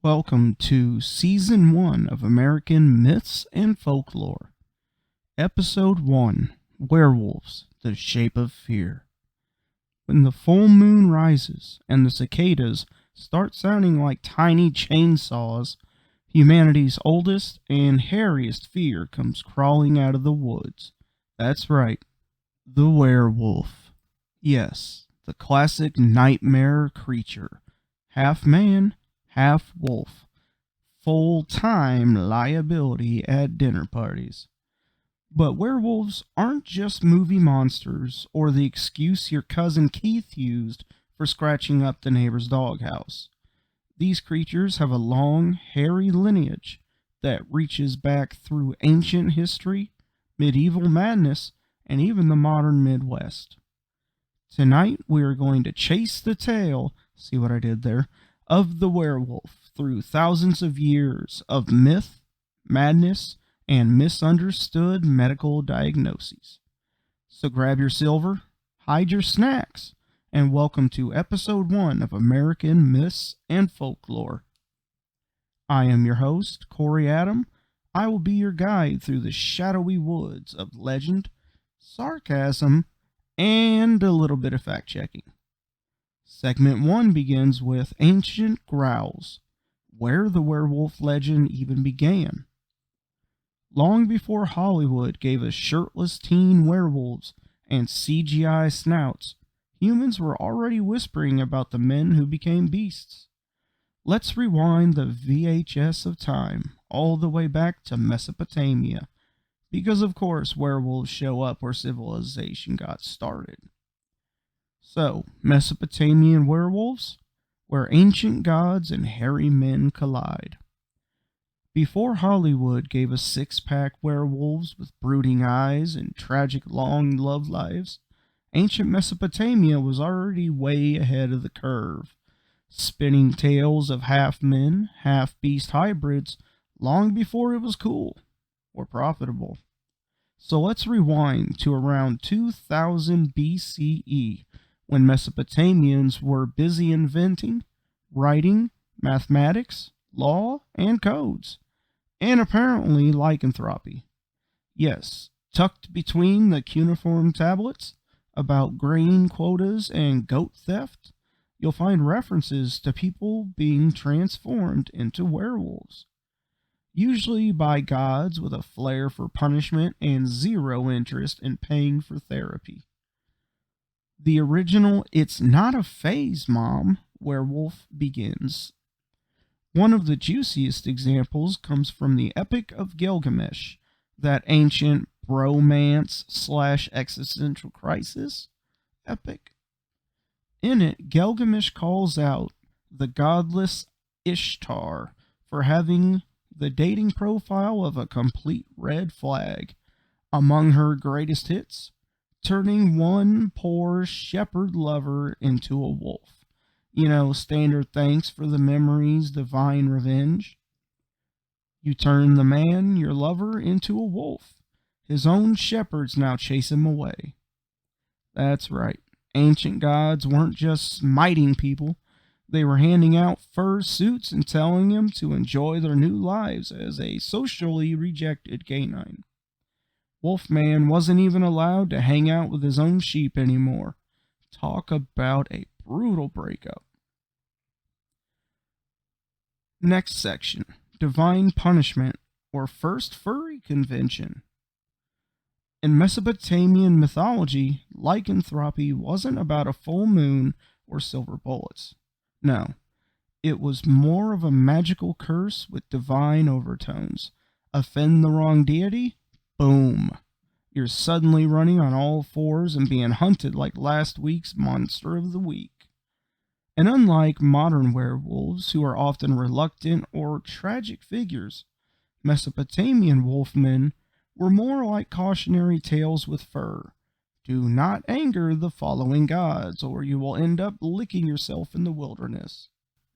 Welcome to Season 1 of American Myths and Folklore. Episode 1, Werewolves, the Shape of Fear. When the full moon rises and the cicadas start sounding like tiny chainsaws, humanity's oldest and hairiest fear comes crawling out of the woods. That's right, the werewolf. Yes, the classic nightmare creature, half man, half wolf, full-time liability at dinner parties. But werewolves aren't just movie monsters or the excuse your cousin Keith used for scratching up the neighbor's doghouse. These creatures have a long, hairy lineage that reaches back through ancient history, medieval madness, and even the modern Midwest. Tonight we are going to chase the tail, see what I did there, of the werewolf through thousands of years of myth, madness, and misunderstood medical diagnoses. So grab your silver, hide your snacks, and welcome to Episode 1 of American Myths and Folklore. I am your host, Corey Adam. I will be your guide through the shadowy woods of legend, sarcasm, and a little bit of fact-checking. Segment 1 begins with ancient growls, where the werewolf legend even began. Long before Hollywood gave us shirtless teen werewolves and CGI snouts, humans were already whispering about the men who became beasts. Let's rewind the VHS of time all the way back to Mesopotamia, because of course werewolves show up where civilization got started. So, Mesopotamian werewolves, where ancient gods and hairy men collide. Before Hollywood gave us six-pack werewolves with brooding eyes and tragic long love lives, ancient Mesopotamia was already way ahead of the curve, spinning tales of half-men, half-beast hybrids long before it was cool or profitable. So let's rewind to around 2000 BCE, when Mesopotamians were busy inventing, writing, mathematics, law, and codes, and apparently lycanthropy. Yes, tucked between the cuneiform tablets about grain quotas and goat theft, you'll find references to people being transformed into werewolves, usually by gods with a flair for punishment and zero interest in paying for therapy. The original "It's not a phase, Mom" werewolf begins. One of the juiciest examples comes from the Epic of Gilgamesh, that ancient bromance/existential crisis epic. In it, Gilgamesh calls out the godless Ishtar for having the dating profile of a complete red flag. Among her greatest hits, turning one poor shepherd lover into a wolf. You know, standard thanks for the memories, divine revenge. You turn the man, your lover, into a wolf. His own shepherds now chase him away. That's right. Ancient gods weren't just smiting people. They were handing out fur suits and telling them to enjoy their new lives as a socially rejected canine. Wolfman wasn't even allowed to hang out with his own sheep anymore. Talk about a brutal breakup. Next section, Divine Punishment, or First Furry Convention. In Mesopotamian mythology, lycanthropy wasn't about a full moon or silver bullets. No, it was more of a magical curse with divine overtones. Offend the wrong deity? Boom. You're suddenly running on all fours and being hunted like last week's Monster of the Week. And unlike modern werewolves, who are often reluctant or tragic figures, Mesopotamian wolfmen were more like cautionary tales with fur. Do not anger the following gods, or you will end up licking yourself in the wilderness.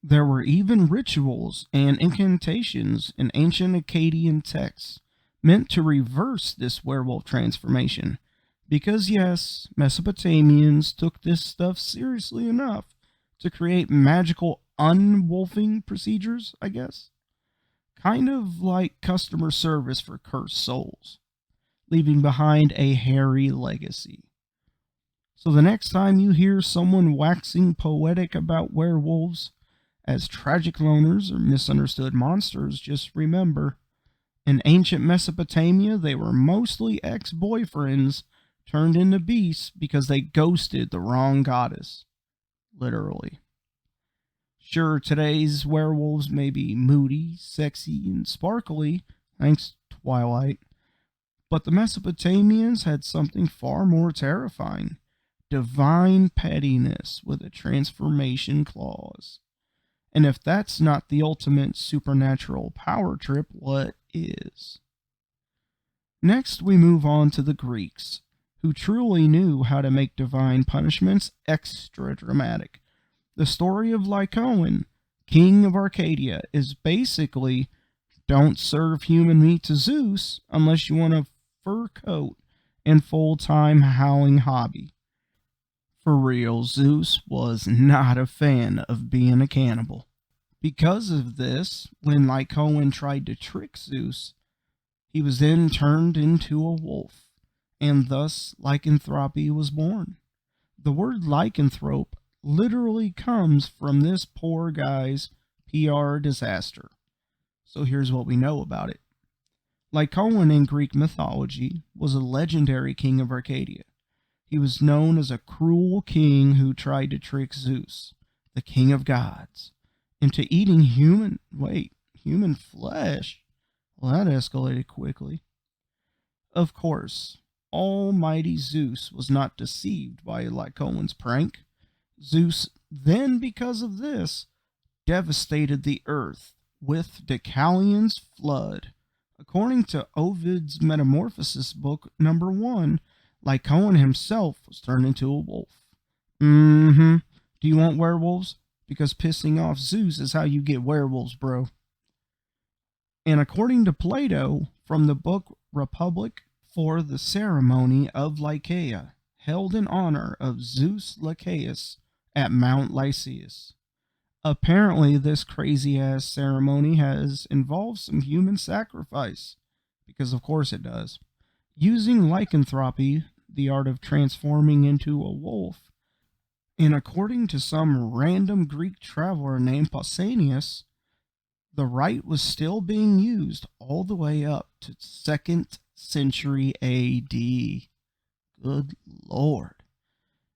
There were even rituals and incantations in ancient Akkadian texts meant to reverse this werewolf transformation, because yes, Mesopotamians took this stuff seriously enough to create magical unwolfing procedures, I guess. Kind of like customer service for cursed souls, leaving behind a hairy legacy. So the next time you hear someone waxing poetic about werewolves as tragic loners or misunderstood monsters, just remember, in ancient Mesopotamia, they were mostly ex-boyfriends turned into beasts because they ghosted the wrong goddess. Literally. Sure, today's werewolves may be moody, sexy, and sparkly, thanks Twilight, but the Mesopotamians had something far more terrifying: divine pettiness with a transformation clause. And if that's not the ultimate supernatural power trip, what is? Next, we move on to the Greeks, who truly knew how to make divine punishments extra dramatic. The story of Lycaon, king of Arcadia, is basically don't serve human meat to Zeus unless you want a fur coat and full-time howling hobby. For real, Zeus was not a fan of being a cannibal. Because of this, when Lycaon tried to trick Zeus, he was then turned into a wolf, and thus lycanthropy was born. The word lycanthrope literally comes from this poor guy's PR disaster. So here's what we know about it. Lycaon in Greek mythology was a legendary king of Arcadia. He was known as a cruel king who tried to trick Zeus, the king of gods, into eating human flesh. Well, that escalated quickly. Of course, almighty Zeus was not deceived by Lycaon's prank. Zeus then, because of this, devastated the earth with Deucalion's flood. According to Ovid's Metamorphosis book number 1, Lycaon himself was turned into a wolf. Do you want werewolves? Because pissing off Zeus is how you get werewolves, bro. And according to Plato, from the book Republic, for the ceremony of Lycaea, held in honor of Zeus Lycaeus at Mount Lycaeus. Apparently, this crazy-ass ceremony has involved some human sacrifice, because of course it does. Using lycanthropy, the art of transforming into a wolf, and according to some random Greek traveler named Pausanias, the rite was still being used all the way up to 2nd century A.D. Good Lord.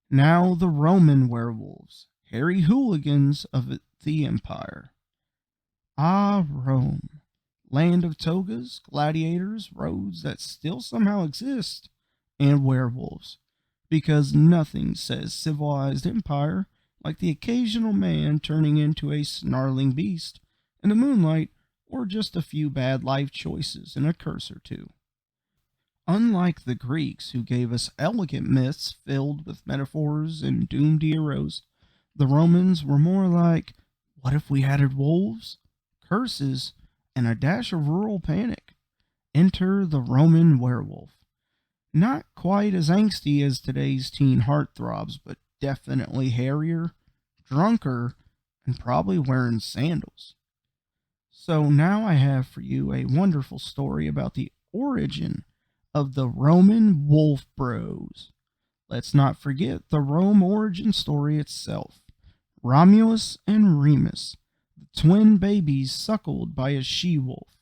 Now the Roman werewolves, hairy hooligans of the empire. Ah, Rome, land of togas, gladiators, roads that still somehow exist, and werewolves, because nothing says civilized empire like the occasional man turning into a snarling beast in the moonlight, or just a few bad life choices and a curse or two. Unlike the Greeks, who gave us elegant myths filled with metaphors and doomed heroes, the Romans were more like, what if we added wolves, curses, and a dash of rural panic? Enter the Roman werewolf. Not quite as angsty as today's teen heartthrobs, but definitely hairier, drunker, and probably wearing sandals. So now I have for you a wonderful story about the origin of the Roman wolf bros. Let's not forget the Rome origin story itself. Romulus and Remus, the twin babies suckled by a she-wolf.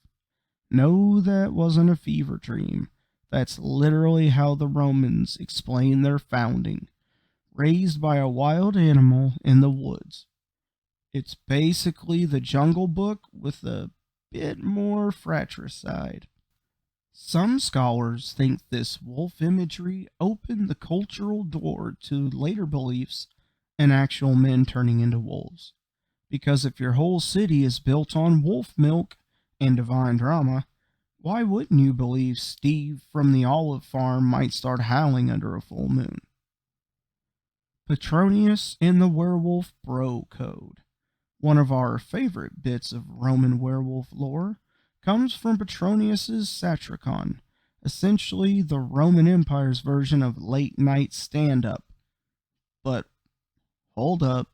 No, that wasn't a fever dream. That's literally how the Romans explained their founding. Raised by a wild animal in the woods. It's basically the Jungle Book with a bit more fratricide. Some scholars think this wolf imagery opened the cultural door to later beliefs and actual men turning into wolves. Because if your whole city is built on wolf milk and divine drama, why wouldn't you believe Steve from the olive farm might start howling under a full moon? Petronius and the Werewolf Bro Code. One of our favorite bits of Roman werewolf lore comes from Petronius's Satricon, essentially the Roman Empire's version of late-night stand-up. But, hold up.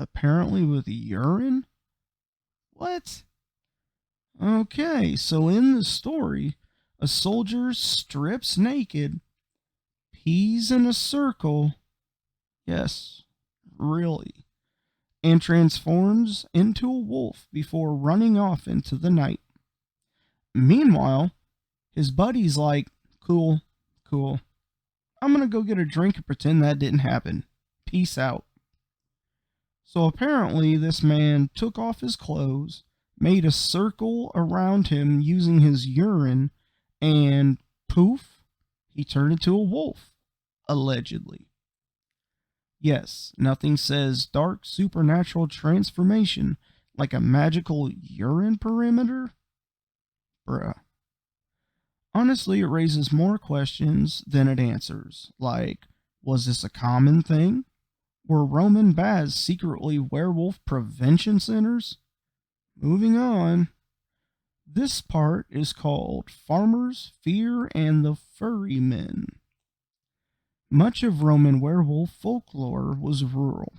apparently with urine? What? Okay, so in the story, a soldier strips naked, pees in a circle, yes, really, and transforms into a wolf before running off into the night. Meanwhile, his buddy's like, cool, cool. I'm gonna go get a drink and pretend that didn't happen. Peace out. So apparently, this man took off his clothes, made a circle around him using his urine, and poof, he turned into a wolf, allegedly. Yes, nothing says dark supernatural transformation like a magical urine perimeter. Bruh. Honestly, it raises more questions than it answers. Like, was this a common thing? Were Roman baths secretly werewolf prevention centers? Moving on. This part is called Farmers' Fear and the Furry Men. Much of Roman werewolf folklore was rural,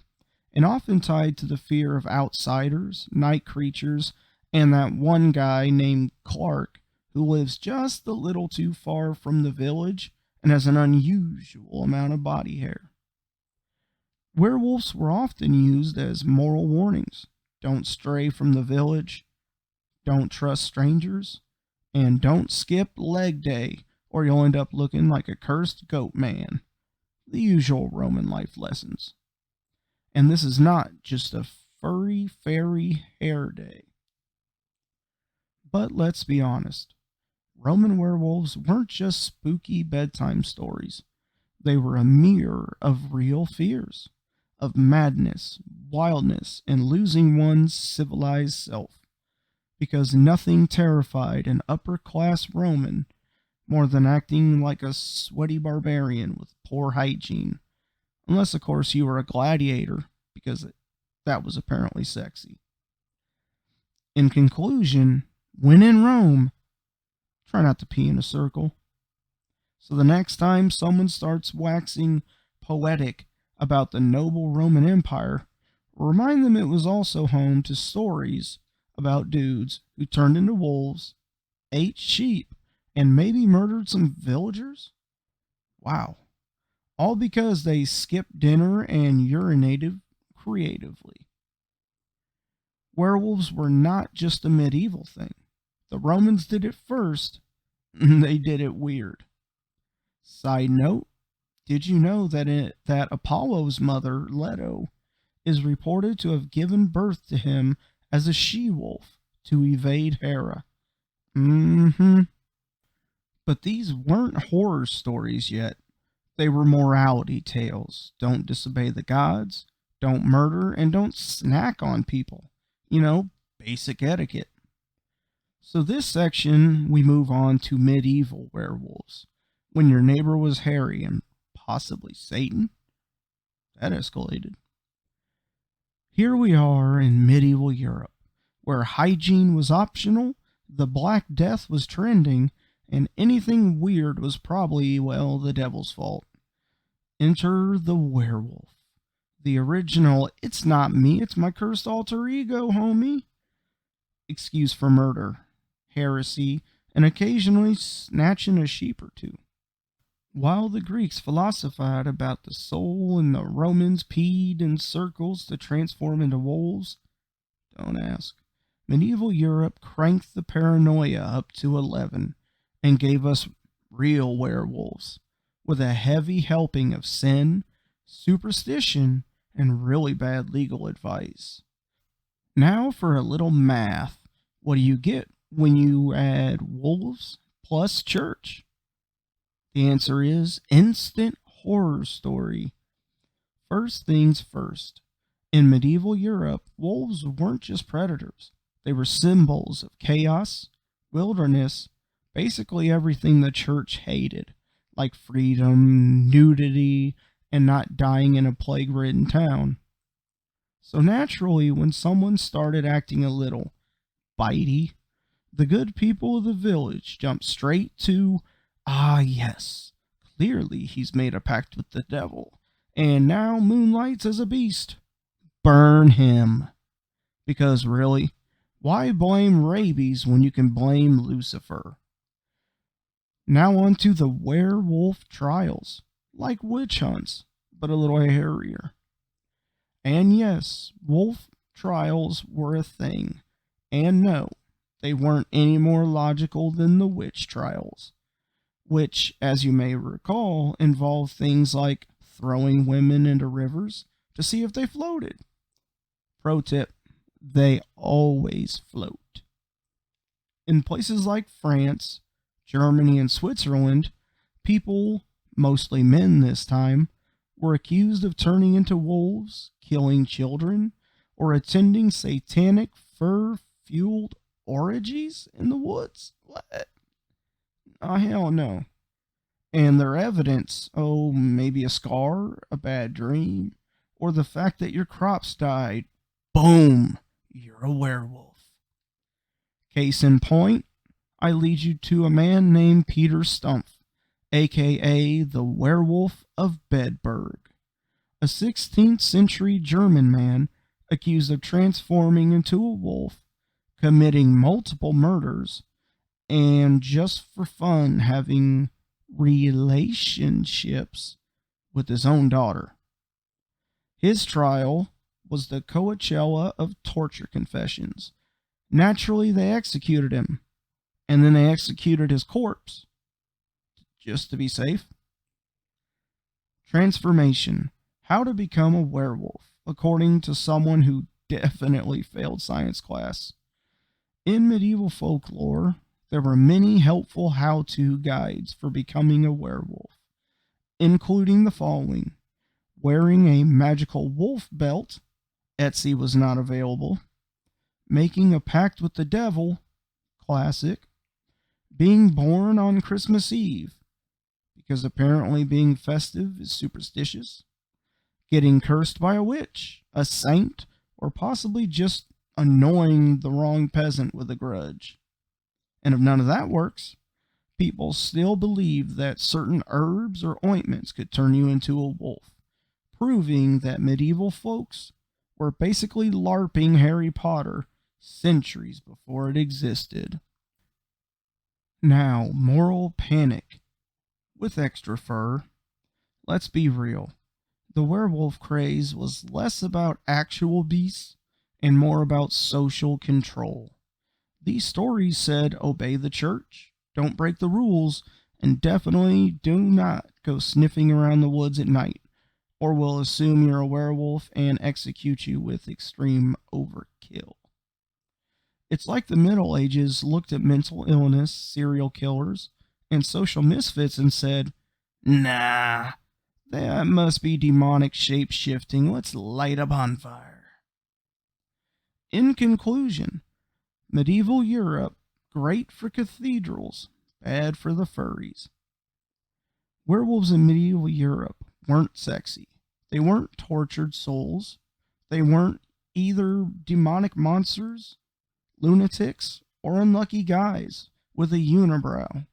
and often tied to the fear of outsiders, night creatures, and that one guy named Clark who lives just a little too far from the village and has an unusual amount of body hair. Werewolves were often used as moral warnings. Don't stray from the village, don't trust strangers, and don't skip leg day or you'll end up looking like a cursed goat man. The usual Roman life lessons. And this is not just a furry fairy hair day. But let's be honest, Roman werewolves weren't just spooky bedtime stories. They were a mirror of real fears, of madness, wildness, and losing one's civilized self. Because nothing terrified an upper-class Roman more than acting like a sweaty barbarian with poor hygiene. Unless, of course, you were a gladiator, because that was apparently sexy. In conclusion, when in Rome, try not to pee in a circle. So the next time someone starts waxing poetic about the noble Roman Empire, remind them it was also home to stories about dudes who turned into wolves, ate sheep, and maybe murdered some villagers? Wow. All because they skipped dinner and urinated creatively. Werewolves were not just a medieval thing. The Romans did it first, and they did it weird. Side note, did you know that Apollo's mother, Leto, is reported to have given birth to him as a she-wolf to evade Hera? But these weren't horror stories yet. They were morality tales. Don't disobey the gods, don't murder, and don't snack on people. Basic etiquette. So this section, we move on to medieval werewolves. When your neighbor was hairy and possibly Satan? That escalated. Here we are in medieval Europe, where hygiene was optional, the Black Death was trending, and anything weird was probably, the devil's fault. Enter the werewolf. The original, it's not me, it's my cursed alter ego, homie. Excuse for murder, heresy, and occasionally snatching a sheep or two. While the Greeks philosophized about the soul and the Romans peed in circles to transform into wolves, don't ask. Medieval Europe cranked the paranoia up to 11 and gave us real werewolves with a heavy helping of sin, superstition, and really bad legal advice. Now for a little math. What do you get when you add wolves plus church? The answer is instant horror story. First things first. In medieval Europe, wolves weren't just predators. They were symbols of chaos, wilderness, basically everything the church hated, like freedom, nudity, and not dying in a plague-ridden town. So naturally, when someone started acting a little bitey, the good people of the village jumped straight to, yes, clearly he's made a pact with the devil, and now moonlights as a beast. burn him. Because really, why blame rabies when you can blame Lucifer? Now on to the werewolf trials, like witch hunts, but a little hairier. And yes, wolf trials were a thing, and no, they weren't any more logical than the witch trials, which, as you may recall, involved things like throwing women into rivers to see if they floated. Pro tip, they always float. In places like France, Germany, and Switzerland, people, mostly men this time, were accused of turning into wolves, killing children, or attending satanic fur-fueled orgies in the woods. What? Oh, hell no. And their evidence, maybe a scar, a bad dream, or the fact that your crops died. Boom! You're a werewolf. Case in point, I lead you to a man named Peter Stumpf, aka the Werewolf of Bedburg, a 16th century German man accused of transforming into a wolf, committing multiple murders, and just for fun having relationships with his own daughter. His trial was the Coachella of torture confessions. Naturally, they executed him, and then they executed his corpse, just to be safe. Transformation. How to become a werewolf, according to someone who definitely failed science class. In medieval folklore, there were many helpful how-to guides for becoming a werewolf, including the following: wearing a magical wolf belt, Etsy was not available; making a pact with the devil, classic; being born on Christmas Eve, because apparently being festive is superstitious; getting cursed by a witch, a saint, or possibly just annoying the wrong peasant with a grudge. And if none of that works, people still believe that certain herbs or ointments could turn you into a wolf, proving that medieval folks were basically LARPing Harry Potter centuries before it existed. Now, moral panic. With extra fur. Let's be real. The werewolf craze was less about actual beasts and more about social control. These stories said obey the church, don't break the rules, and definitely do not go sniffing around the woods at night, or we'll assume you're a werewolf and execute you with extreme overkill. It's like the Middle Ages looked at mental illness, serial killers, and social misfits and said, nah, that must be demonic shape-shifting, let's light a bonfire. In conclusion, medieval Europe, great for cathedrals, bad for the furries. Werewolves in medieval Europe weren't sexy. They weren't tortured souls. They weren't either demonic monsters, lunatics, or unlucky guys with a unibrow.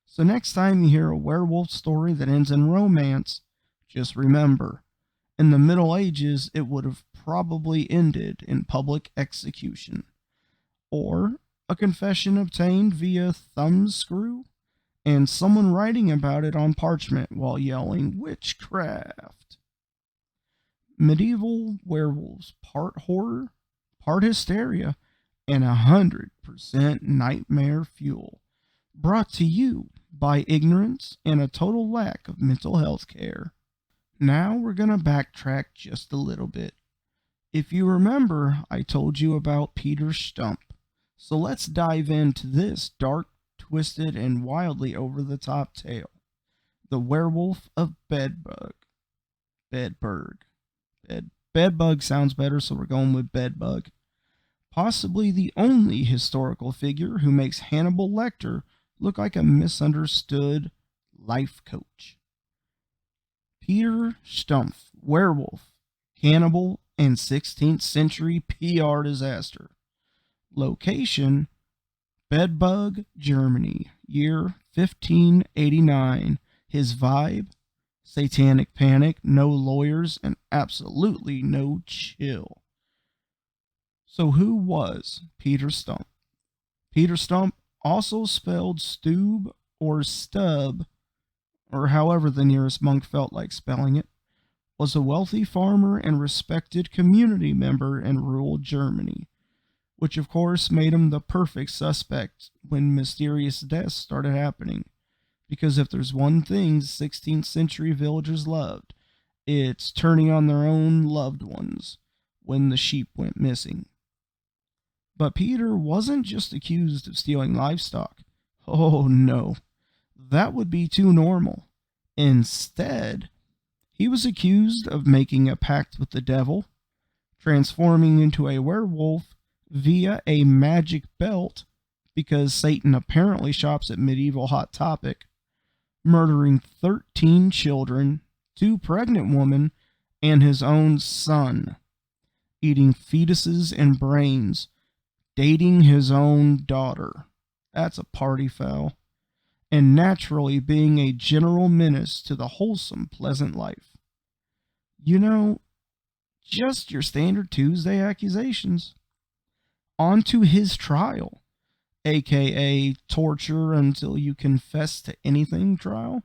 So next time you hear a werewolf story that ends in romance, just remember, in the Middle Ages it would have probably ended in public execution, or a confession obtained via thumbscrew, and someone writing about it on parchment while yelling witchcraft. Medieval werewolves, part horror, part hysteria, and 100% nightmare fuel. Brought to you by ignorance and a total lack of mental health care. Now we're going to backtrack just a little bit. If you remember, I told you about Peter Stumpf. So let's dive into this dark, twisted, and wildly over-the-top tale. The Werewolf of Bedburg. Bedbug sounds better, so we're going with Bedbug. Possibly the only historical figure who makes Hannibal Lecter look like a misunderstood life coach. Peter Stumpf, werewolf, cannibal, and 16th century PR disaster. Location, Bedburg, Germany, year 1589. His vibe, satanic panic, no lawyers, and absolutely no chill. So who was Peter Stump? Peter Stump, also spelled Stoob or Stub, or however the nearest monk felt like spelling it, was a wealthy farmer and respected community member in rural Germany, which of course made him the perfect suspect when mysterious deaths started happening. Because if there's one thing 16th century villagers loved, it's turning on their own loved ones when the sheep went missing. But Peter wasn't just accused of stealing livestock. Oh no, that would be too normal. Instead, he was accused of making a pact with the devil, transforming into a werewolf via a magic belt, because Satan apparently shops at Medieval Hot Topic, murdering 13 children, 2 pregnant women, and his own son, eating fetuses and brains, dating his own daughter. That's a party foul. And naturally being a general menace to the wholesome, pleasant life. You know, just your standard Tuesday accusations. On to his trial, aka torture until you confess to anything trial.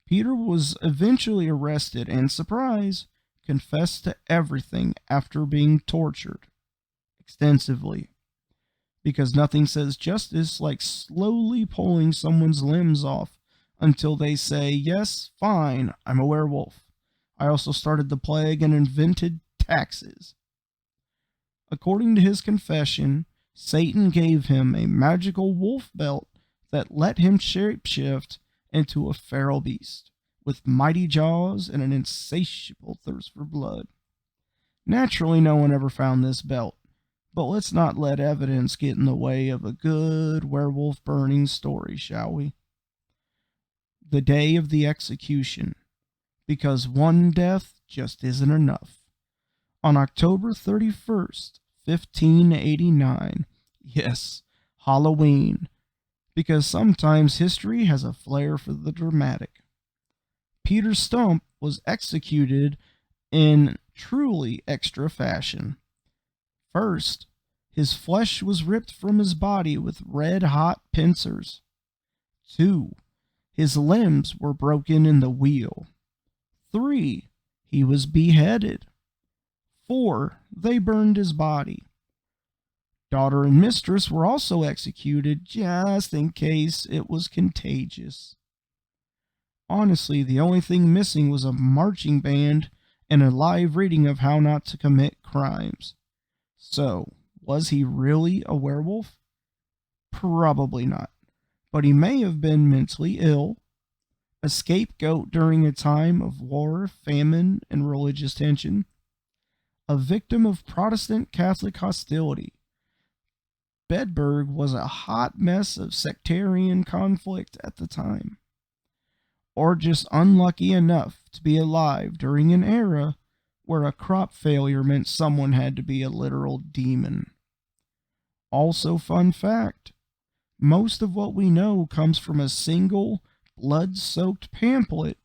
Peter was eventually arrested and, surprise, confessed to everything after being tortured extensively. Because nothing says justice like slowly pulling someone's limbs off until they say, yes, fine, I'm a werewolf. I also started the plague and invented taxes. According to his confession, Satan gave him a magical wolf belt that let him shapeshift into a feral beast with mighty jaws and an insatiable thirst for blood. Naturally, no one ever found this belt. But let's not let evidence get in the way of a good werewolf burning story, shall we? The day of the execution, because one death just isn't enough. On October 31st, 1589, yes, Halloween, because sometimes history has a flair for the dramatic. Peter Stump was executed in truly extra fashion. First, his flesh was ripped from his body with red-hot pincers. 2, his limbs were broken in the wheel. 3, he was beheaded. 4, they burned his body. Daughter and mistress were also executed just in case it was contagious. Honestly, the only thing missing was a marching band and a live reading of how not to commit crimes. So, was he really a werewolf? Probably not. But he may have been mentally ill, a scapegoat during a time of war, famine, and religious tension, a victim of Protestant Catholic hostility. Bedburg was a hot mess of sectarian conflict at the time. Or just unlucky enough to be alive during an era where a crop failure meant someone had to be a literal demon. Also, fun fact, most of what we know comes from a single blood-soaked pamphlet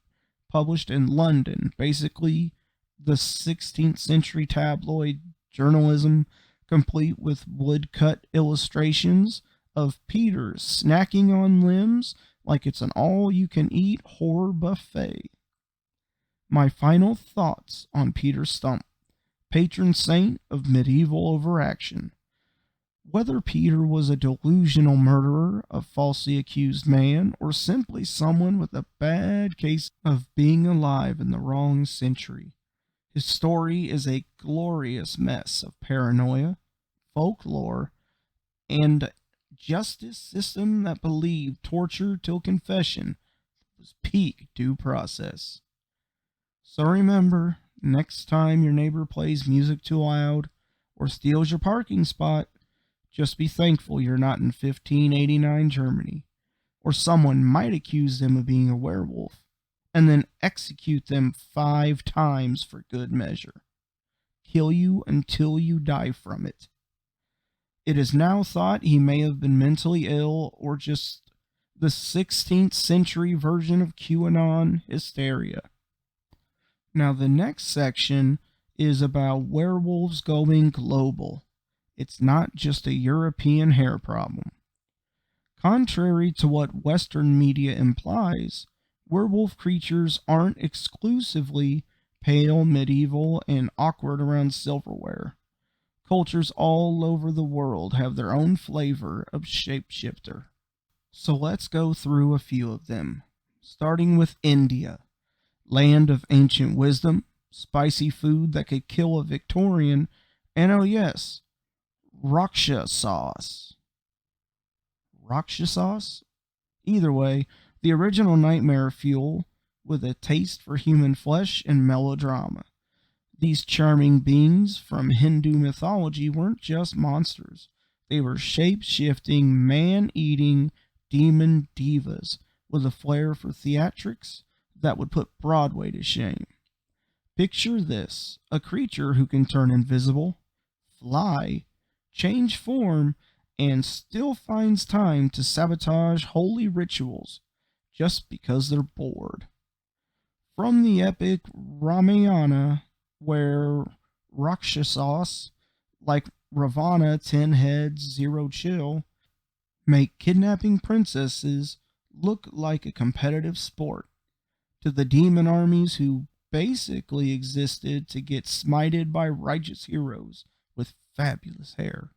published in London, basically the 16th century tabloid journalism, complete with woodcut illustrations of Peter snacking on limbs like it's an all-you-can-eat horror buffet. My final thoughts on Peter Stump, patron saint of medieval overaction. Whether Peter was a delusional murderer, a falsely accused man, or simply someone with a bad case of being alive in the wrong century, his story is a glorious mess of paranoia, folklore, and justice system that believed torture till confession was peak due process. So remember, next time your neighbor plays music too loud or steals your parking spot, just be thankful you're not in 1589 Germany, or someone might accuse them of being a werewolf, and then execute them 5 times for good measure. Kill you until you die from it. It is now thought he may have been mentally ill or just the 16th century version of QAnon hysteria. Now, the next section is about werewolves going global. It's not just a European hair problem. Contrary to what Western media implies, werewolf creatures aren't exclusively pale, medieval, and awkward around silverware. Cultures all over the world have their own flavor of shapeshifter. So let's go through a few of them, starting with India, land of ancient wisdom, spicy food that could kill a Victorian, and oh yes, Raksha sauce. Raksha sauce? Either way, the original nightmare fuel with a taste for human flesh and melodrama. These charming beings from Hindu mythology weren't just monsters. They were shape-shifting, man-eating demon divas with a flair for theatrics that would put Broadway to shame. Picture this, a creature who can turn invisible, fly, change form, and still finds time to sabotage holy rituals just because they're bored. From the epic Ramayana, where Rakshasas like Ravana, 10 heads, 0 chill, make kidnapping princesses look like a competitive sport, to the demon armies who basically existed to get smited by righteous heroes with fabulous hair.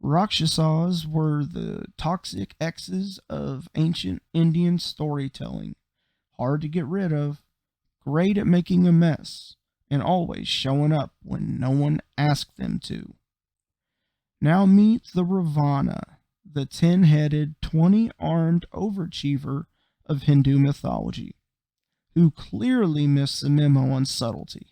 Rakshasas were the toxic exes of ancient Indian storytelling, hard to get rid of, great at making a mess, and always showing up when no one asked them to. Now meet the Ravana, the 10-headed, 20-armed overachiever of Hindu mythology, who clearly missed the memo on subtlety.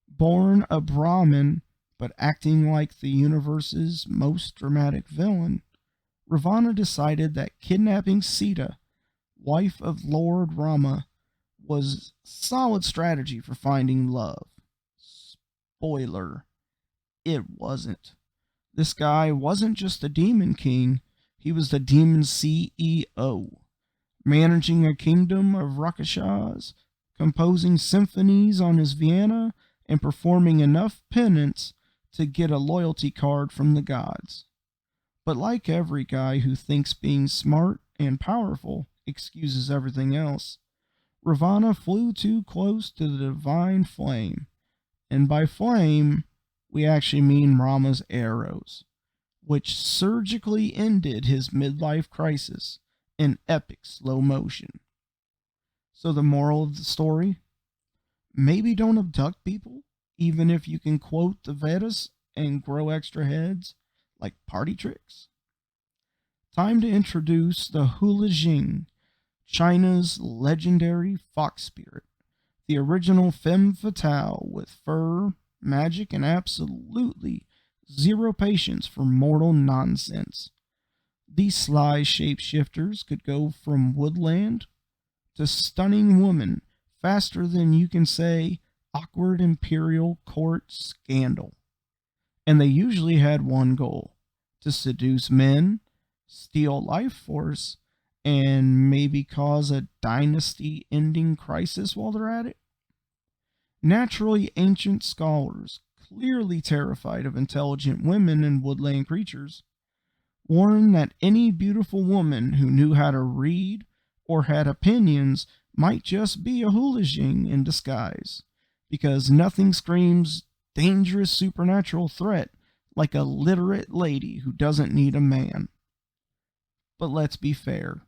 Born a Brahmin, but acting like the universe's most dramatic villain, Ravana decided that kidnapping Sita, wife of Lord Rama, was solid strategy for finding love. Spoiler, it wasn't. This guy wasn't just a demon king, he was the demon CEO, managing a kingdom of Rakshasas, composing symphonies on his Vienna, and performing enough penance to get a loyalty card from the gods. But like every guy who thinks being smart and powerful excuses everything else, Ravana flew too close to the divine flame. And by flame, we actually mean Rama's arrows, which surgically ended his midlife crisis in epic slow motion. So the moral of the story? Maybe don't abduct people, even if you can quote the Vedas and grow extra heads like party tricks. Time to introduce the 𝕮𝕗, China's legendary fox spirit, the original femme fatale with fur, magic, and absolutely zero patience for mortal nonsense. These sly shapeshifters could go from woodland to stunning woman faster than you can say awkward imperial court scandal. And they usually had one goal: to seduce men, steal life force, and maybe cause a dynasty-ending crisis while they're at it. Naturally, ancient scholars, clearly terrified of intelligent women and woodland creatures, warned that any beautiful woman who knew how to read or had opinions might just be a ℮𝕗 in disguise, because nothing screams dangerous supernatural threat like a literate lady who doesn't need a man. But let's be fair.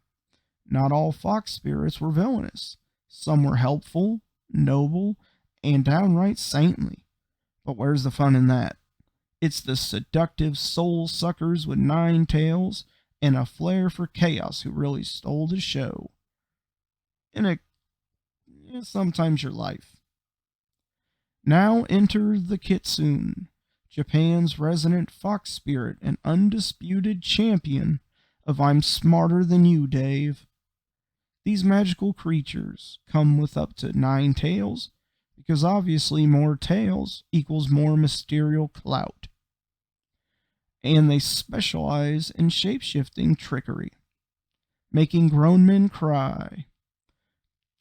Not all fox spirits were villainous. Some were helpful, noble, and downright saintly. But where's the fun in that? It's the seductive soul suckers with 9 tails and a flair for chaos who really stole the show. Sometimes your life. Now enter the kitsune, Japan's resident fox spirit and undisputed champion of I'm smarter than you, Dave. These magical creatures come with up to 9 tails, because obviously more tails equals more mysterious clout. And they specialize in shape-shifting trickery. making grown men cry.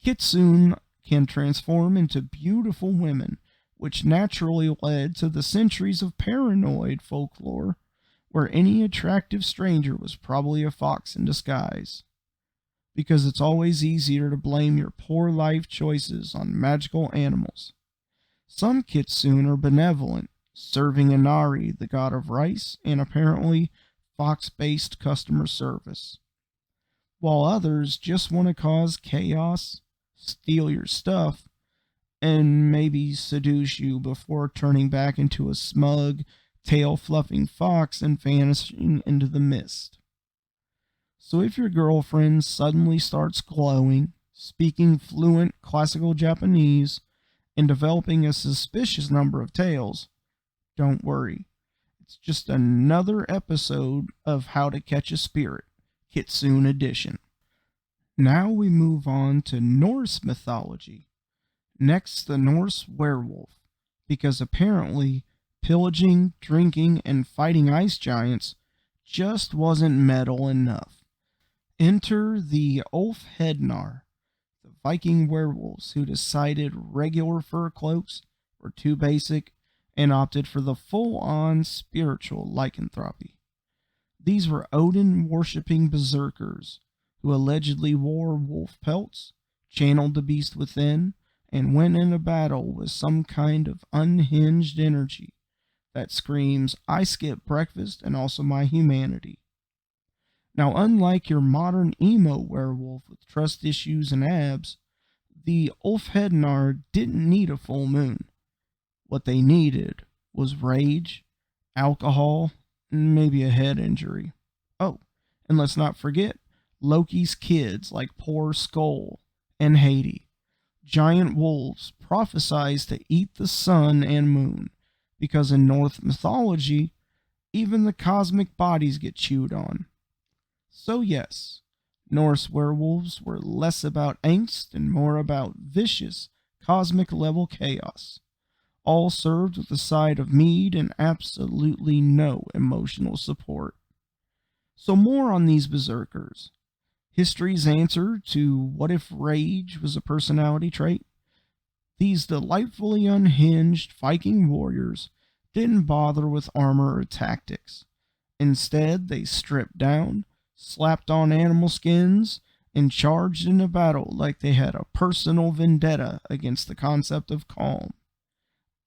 Kitsune can transform into beautiful women, which naturally led to the centuries of paranoid folklore, where any attractive stranger was probably a fox in disguise. Because it's always easier to blame your poor life choices on magical animals. Some kitsune are benevolent, serving Inari, the god of rice, and apparently fox-based customer service, while others just want to cause chaos, steal your stuff, and maybe seduce you before turning back into a smug, tail-fluffing fox and vanishing into the mist. So if your girlfriend suddenly starts glowing, speaking fluent classical Japanese, and developing a suspicious number of tails, don't worry. It's just another episode of How to Catch a Spirit, Kitsune Edition. Now we move on to Norse mythology. Next, the Norse werewolf, because apparently pillaging, drinking, and fighting ice giants just wasn't metal enough. Enter the ℚ𝕚𝕚, the Viking werewolves who decided regular fur cloaks were too basic and opted for the full-on spiritual lycanthropy. These were Odin-worshipping berserkers who allegedly wore wolf pelts, channeled the beast within, and went into battle with some kind of unhinged energy that screams, "I skip breakfast and also my humanity." Now, unlike your modern emo werewolf with trust issues and abs, the ℚ𝕚𝕚 didn't need a full moon. What they needed was rage, alcohol, and maybe a head injury. Oh, and let's not forget Loki's kids like poor Skull and Hades. Giant wolves prophesized to eat the sun and moon, because in Norse mythology, even the cosmic bodies get chewed on. So yes, Norse werewolves were less about angst and more about vicious, cosmic-level chaos, all served with a side of mead and absolutely no emotional support. So more on these berserkers. History's answer to what if rage was a personality trait? These delightfully unhinged Viking warriors didn't bother with armor or tactics. Instead, they stripped down, slapped on animal skins, and charged into battle like they had a personal vendetta against the concept of calm.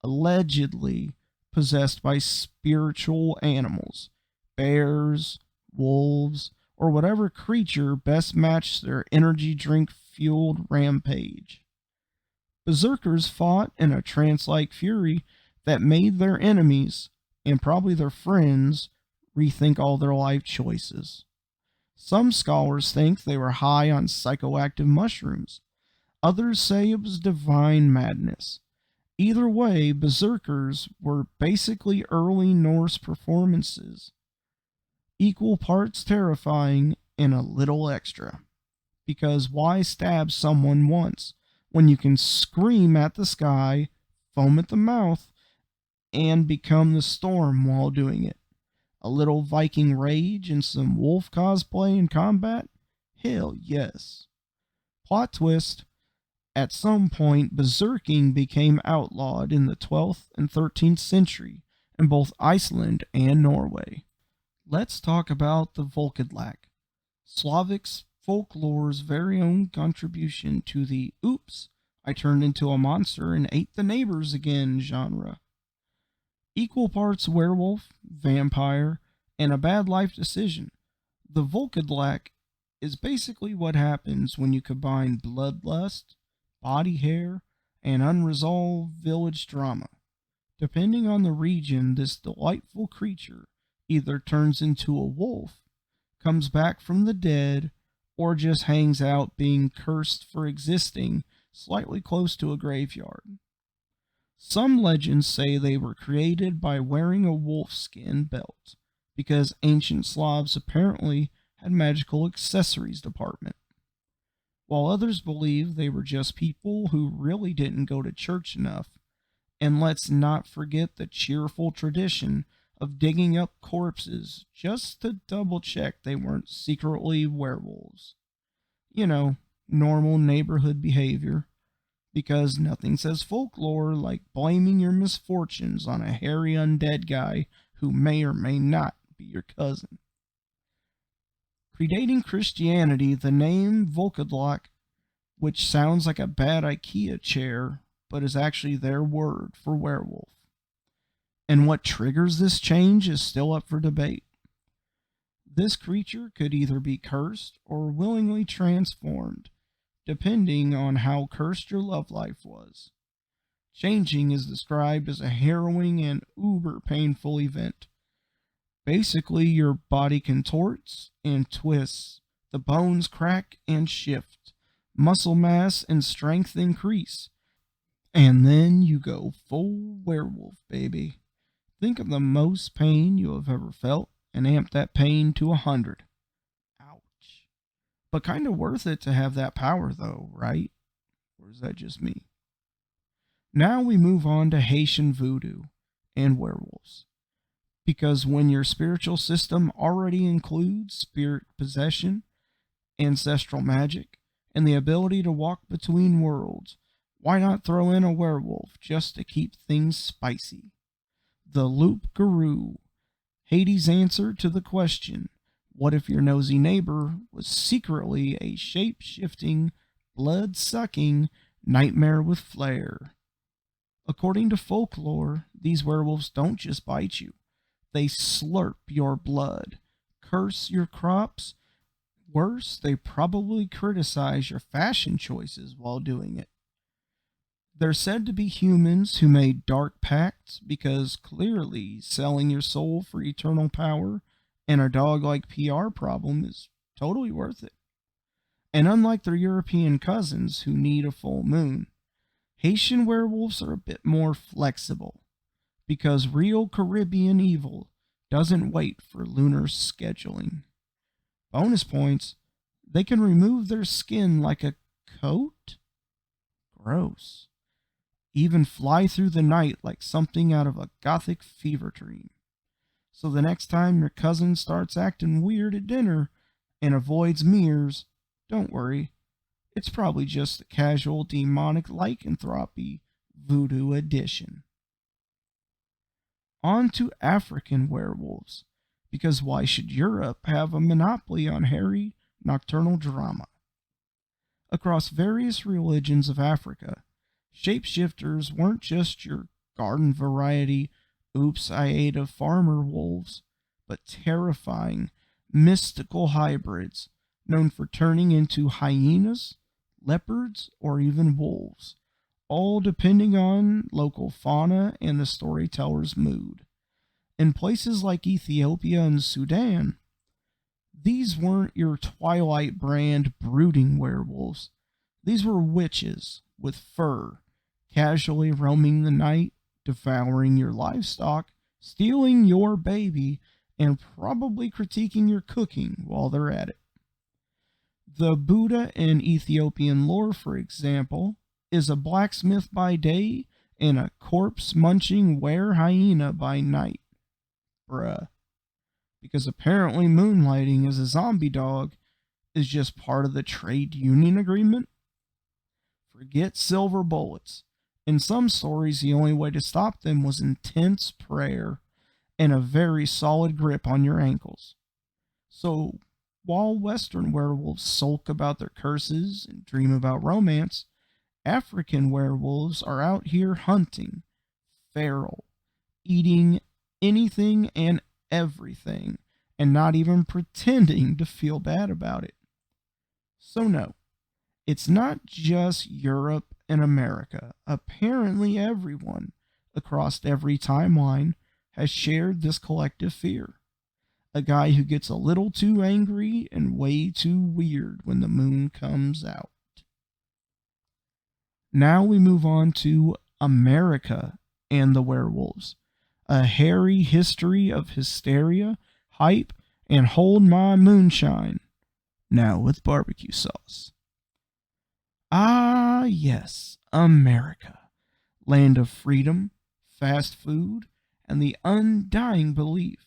Allegedly possessed by spiritual animals, bears, wolves, or whatever creature best matched their energy drink-fueled rampage. Berserkers fought in a trance-like fury that made their enemies, and probably their friends, rethink all their life choices. Some scholars think they were high on psychoactive mushrooms. Others say it was divine madness. Either way, berserkers were basically early Norse performances, equal parts terrifying and a little extra. Because why stab someone once when you can scream at the sky, foam at the mouth, and become the storm while doing it? A little Viking rage and some wolf cosplay in combat? Hell yes. Plot twist. At some point, berserking became outlawed in the 12th and 13th century in both Iceland and Norway. Let's talk about the 𝕚𝕚𝕚, Slavic folklore's very own contribution to the "oops, I turned into a monster and ate the neighbors again" genre. Equal parts werewolf, vampire, and a bad life decision, the 𝕚𝕚𝕚 is basically what happens when you combine bloodlust, body hair, and unresolved village drama. Depending on the region, this delightful creature either turns into a wolf, comes back from the dead, or just hangs out being cursed for existing slightly close to a graveyard. Some legends say they were created by wearing a wolfskin belt, because ancient Slavs apparently had magical accessories department, while others believe they were just people who really didn't go to church enough. And let's not forget the cheerful tradition of digging up corpses just to double check they weren't secretly werewolves. You know, normal neighborhood behavior, because nothing says folklore like blaming your misfortunes on a hairy undead guy who may or may not be your cousin. Predating Christianity, the name 𝔻𝕝𝕦𝕤𝕚, which sounds like a bad IKEA chair, but is actually their word for werewolf. And what triggers this change is still up for debate. This creature could either be cursed or willingly transformed, depending on how cursed your love life was. Changing is described as a harrowing and uber painful event. Basically, your body contorts and twists, the bones crack and shift, muscle mass and strength increase, and then you go full werewolf, baby. Think of the most pain you have ever felt and amp that pain to 100. Ouch. But kind of worth it to have that power, though, right? Or is that just me? Now we move on to Haitian voodoo and werewolves. Because when your spiritual system already includes spirit possession, ancestral magic, and the ability to walk between worlds, why not throw in a werewolf just to keep things spicy? The loup-garou, Hades' answer to the question, what if your nosy neighbor was secretly a shape-shifting, blood-sucking nightmare with flair? According to folklore, these werewolves don't just bite you. They slurp your blood, curse your crops. Worse, they probably criticize your fashion choices while doing it. They're said to be humans who made dark pacts because clearly selling your soul for eternal power and a dog-like PR problem is totally worth it. And unlike their European cousins who need a full moon, Haitian werewolves are a bit more flexible, because real Caribbean evil doesn't wait for lunar scheduling. Bonus points, they can remove their skin like a coat? Gross. Even fly through the night like something out of a gothic fever dream. So the next time your cousin starts acting weird at dinner and avoids mirrors, don't worry. It's probably just a casual demonic lycanthropy voodoo edition. On to African werewolves, because why should Europe have a monopoly on hairy nocturnal drama? Across various religions of Africa, shapeshifters weren't just your garden variety 𝔻𝐫𝐻𝑇𝐴 farmer wolves, but terrifying, mystical hybrids known for turning into hyenas, leopards, or even wolves, all depending on local fauna and the storyteller's mood. In places like Ethiopia and Sudan, these weren't your Twilight brand brooding werewolves. These were witches with fur, casually roaming the night, devouring your livestock, stealing your baby, and probably critiquing your cooking while they're at it. The Buddha in Ethiopian lore, for example, is a blacksmith by day and a corpse-munching were-hyena by night. Bruh. Because apparently moonlighting as a zombie dog is just part of the trade union agreement. Forget silver bullets. In some stories, the only way to stop them was intense prayer and a very solid grip on your ankles. So, while Western werewolves sulk about their curses and dream about romance, African werewolves are out here hunting, feral, eating anything and everything, and not even pretending to feel bad about it. So no, it's not just Europe and America. Apparently everyone across every timeline has shared this collective fear. A guy who gets a little too angry and way too weird when the moon comes out. Now we move on to America and the werewolves. A hairy history of hysteria, hype, and hold my moonshine. Now with barbecue sauce. Ah, yes, America. Land of freedom, fast food, and the undying belief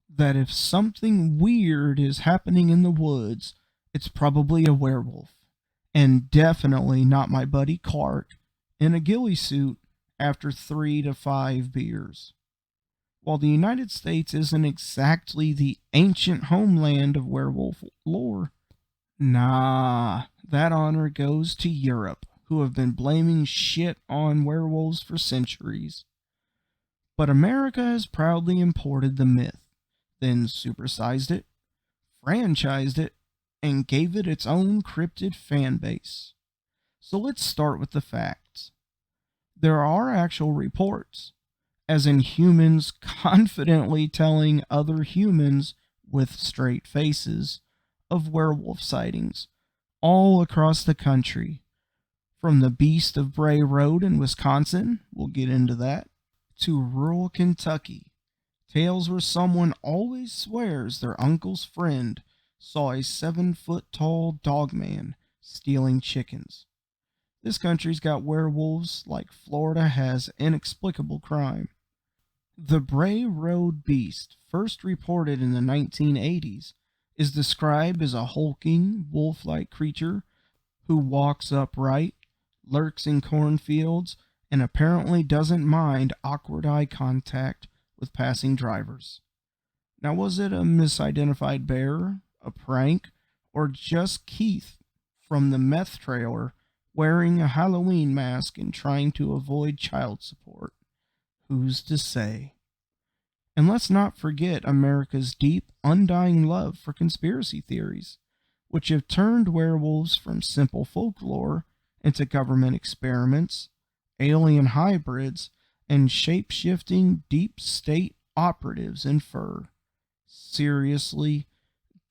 that if something weird is happening in the woods, it's probably a werewolf, and definitely not my buddy Clark in a ghillie suit after 3 to 5 beers. While the United States isn't exactly the ancient homeland of werewolf lore, nah, that honor goes to Europe, who have been blaming shit on werewolves for centuries. But America has proudly imported the myth, then supersized it, franchised it, and gave it its own cryptid fan base. So let's start with the facts. There are actual reports, as in humans confidently telling other humans with straight faces of werewolf sightings all across the country. From the Beast of Bray Road in Wisconsin, we'll get into that, to rural Kentucky. Tales where someone always swears their uncle's friend saw a 7-foot-tall dogman stealing chickens. This country's got werewolves like Florida has inexplicable crime. The Bray Road Beast, first reported in the 1980s, is described as a hulking, wolf-like creature who walks upright, lurks in cornfields, and apparently doesn't mind awkward eye contact with passing drivers. Now, was it a misidentified bear, a prank, or just Keith from the meth trailer wearing a Halloween mask and trying to avoid child support? Who's to say? And let's not forget America's deep, undying love for conspiracy theories, which have turned werewolves from simple folklore into government experiments, alien hybrids, and shape-shifting deep state operatives in fur. Seriously,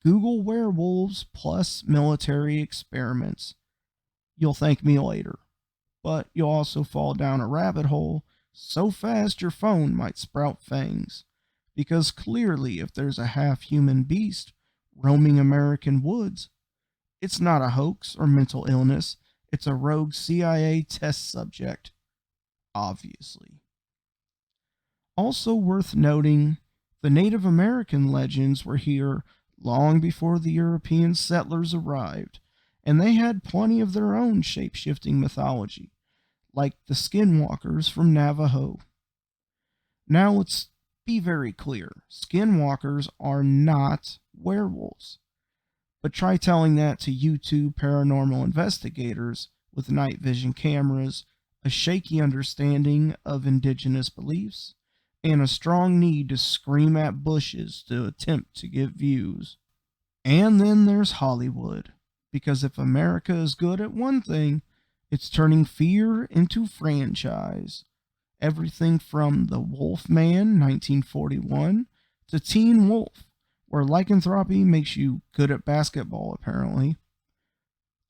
Google werewolves plus military experiments. You'll thank me later, but you'll also fall down a rabbit hole so fast your phone might sprout fangs. Because clearly, if there's a half-human beast roaming American woods, it's not a hoax or mental illness, it's a rogue CIA test subject. Obviously. Also worth noting, the Native American legends were here long before the European settlers arrived, and they had plenty of their own shape-shifting mythology, like the skinwalkers from Navajo. Now let's be very clear, skinwalkers are not werewolves. But try telling that to YouTube paranormal investigators with night vision cameras, a shaky understanding of indigenous beliefs, and a strong need to scream at bushes to attempt to get views. And then there's Hollywood, because if America is good at one thing, it's turning fear into franchise. Everything from The Wolfman, 1941, to Teen Wolf, where lycanthropy makes you good at basketball, apparently,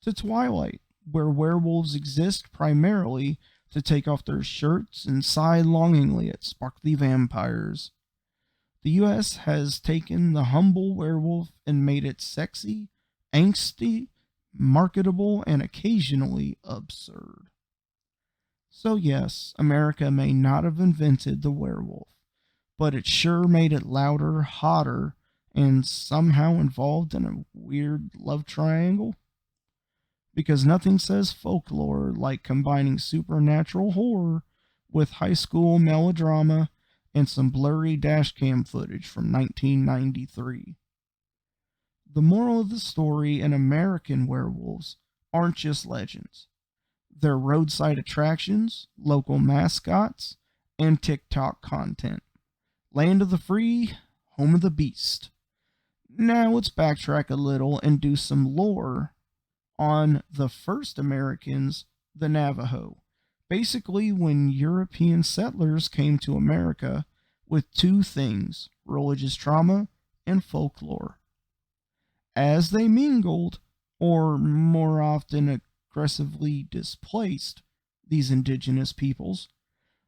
to Twilight, where werewolves exist primarily to take off their shirts and sigh longingly at sparkly vampires. The U.S. has taken the humble werewolf and made it sexy, angsty, marketable, and occasionally absurd. So yes, America may not have invented the werewolf, but it sure made it louder, hotter, and somehow involved in a weird love triangle. Because nothing says folklore like combining supernatural horror with high school melodrama and some blurry dashcam footage from 1993. The moral of the story in American werewolves aren't just legends. They're roadside attractions, local mascots, and TikTok content. Land of the free, home of the beast. Now let's backtrack a little and do some lore on the first Americans, the Navajo. Basically, when European settlers came to America with two things, religious trauma and folklore. As they mingled, or more often aggressively displaced, these indigenous peoples,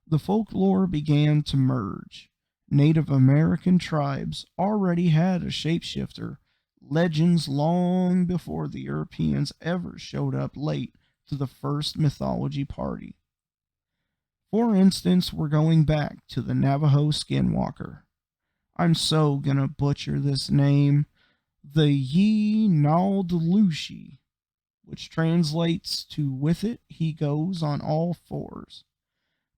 the folklore began to merge. Native American tribes already had a shapeshifter, legends long before the Europeans ever showed up late to the first mythology party. For instance, we're going back to the Navajo skinwalker. I'm so gonna butcher this name. The 𝔻𝕗𝕝𝕗𝕗, which translates to "with it, he goes on all fours."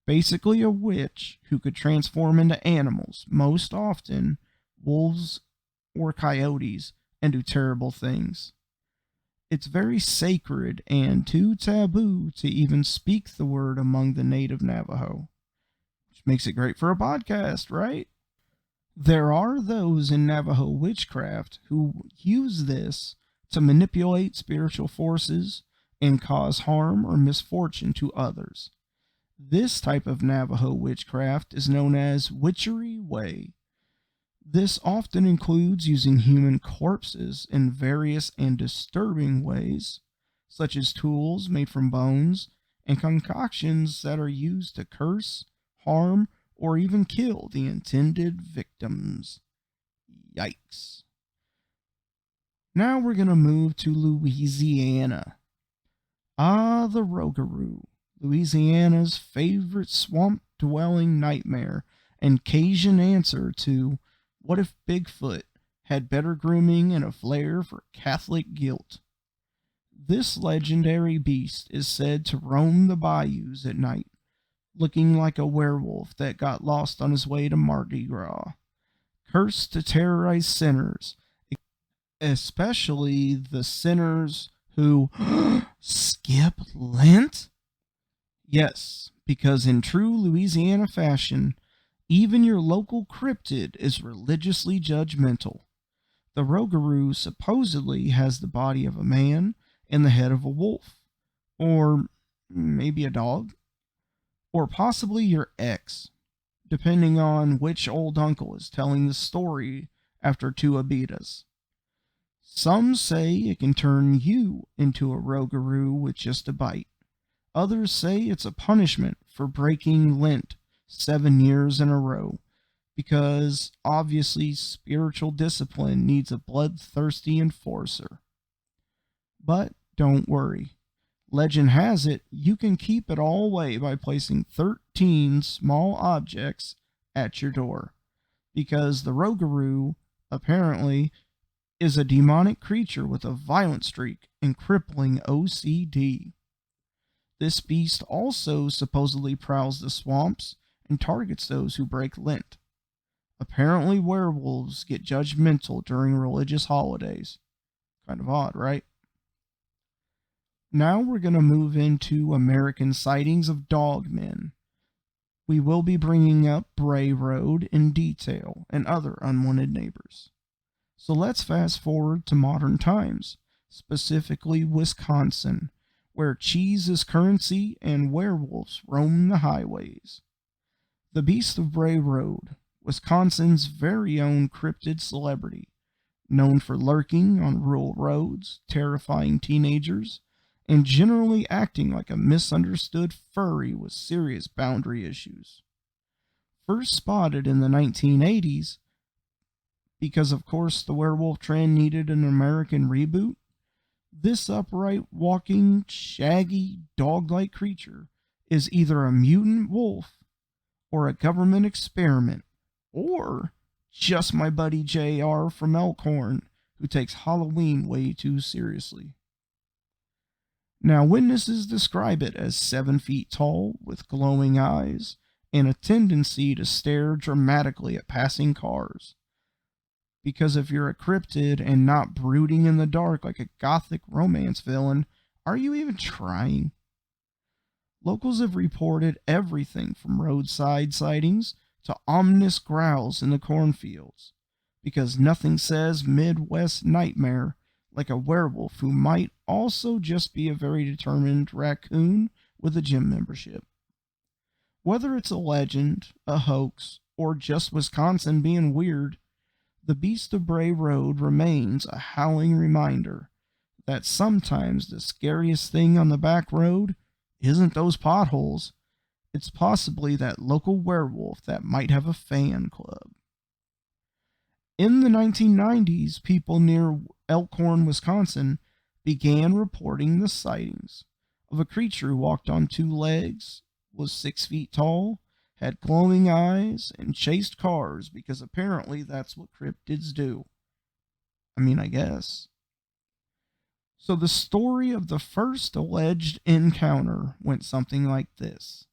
Basically a witch who could transform into animals, most often wolves or coyotes, and do terrible things. It's very sacred and too taboo to even speak the word among the native Navajo, which makes it great for a podcast, right? There are those in Navajo witchcraft who use this to manipulate spiritual forces and cause harm or misfortune to others. This type of Navajo witchcraft is known as witchery way. This often includes using human corpses in various and disturbing ways, such as tools made from bones and concoctions that are used to curse, harm, or even kill the intended victims. Yikes. Now we're going to move to Louisiana. The rougarou, Louisiana's favorite swamp-dwelling nightmare and Cajun answer to "What if Bigfoot had better grooming and a flair for Catholic guilt?" This legendary beast is said to roam the bayous at night, looking like a werewolf that got lost on his way to Mardi Gras, cursed to terrorize sinners, especially the sinners who skip Lent? Yes, because in true Louisiana fashion, even your local cryptid is religiously judgmental. The rougarou supposedly has the body of a man and the head of a wolf, or maybe a dog, or possibly your ex, depending on which old uncle is telling the story after two abitas. Some say it can turn you into a rougarou with just a bite. Others say it's a punishment for breaking Lent 7 years in a row, because obviously spiritual discipline needs a bloodthirsty enforcer. But don't worry. Legend has it you can keep it all away by placing 13 small objects at your door, because the rougarou, apparently, is a demonic creature with a violent streak and crippling OCD. This beast also supposedly prowls the swamps and targets those who break Lent. Apparently werewolves get judgmental during religious holidays. Kind of odd, right? Now we're going to move into American sightings of dogmen. We will be bringing up Bray Road in detail and other unwanted neighbors. So let's fast forward to modern times, specifically Wisconsin, where cheese is currency and werewolves roam the highways. The Beast of Bray Road, Wisconsin's very own cryptid celebrity, known for lurking on rural roads, terrifying teenagers, and generally acting like a misunderstood furry with serious boundary issues. First spotted in the 1980s, because of course the werewolf trend needed an American reboot, this upright, walking, shaggy, dog-like creature is either a mutant wolf, or a government experiment, or just my buddy JR from Elkhorn, who takes Halloween way too seriously. Now, witnesses describe it as 7 feet tall, with glowing eyes, and a tendency to stare dramatically at passing cars. Because if you're a cryptid and not brooding in the dark like a gothic romance villain, are you even trying? Locals have reported everything from roadside sightings to ominous growls in the cornfields, because nothing says Midwest nightmare like a werewolf who might also just be a very determined raccoon with a gym membership. Whether it's a legend, a hoax, or just Wisconsin being weird, the Beast of Bray Road remains a howling reminder that sometimes the scariest thing on the back road isn't those potholes. It's possibly that local werewolf that might have a fan club. In the 1990s, people near Elkhorn, Wisconsin, began reporting the sightings of a creature who walked on 2 legs, was 6 feet tall, had glowing eyes, and chased cars because apparently that's what cryptids do. I mean, I guess. So the story of the first alleged encounter went something like this.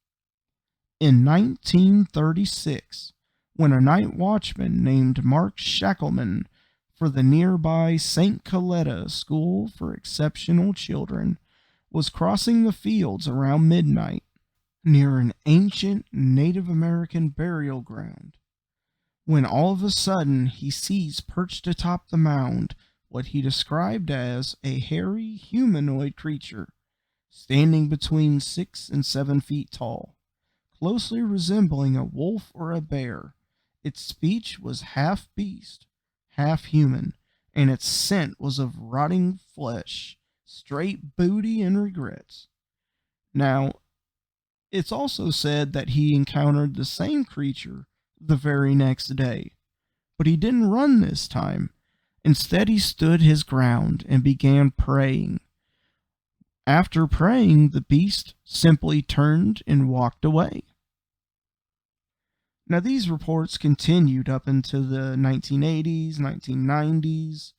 In 1936, when a night watchman named Mark Shackleman for the nearby St. Coletta School for Exceptional Children was crossing the fields around midnight near an ancient Native American burial ground, when all of a sudden he sees perched atop the mound what he described as a hairy humanoid creature, standing between 6 and 7 feet tall, closely resembling a wolf or a bear. Its speech was half beast, half human, and its scent was of rotting flesh, straight booty, and regrets. Now, it's also said that he encountered the same creature the very next day, but he didn't run this time. Instead, he stood his ground and began praying. After praying, the beast simply turned and walked away. Now, these reports continued up into the 1980s, 1990s.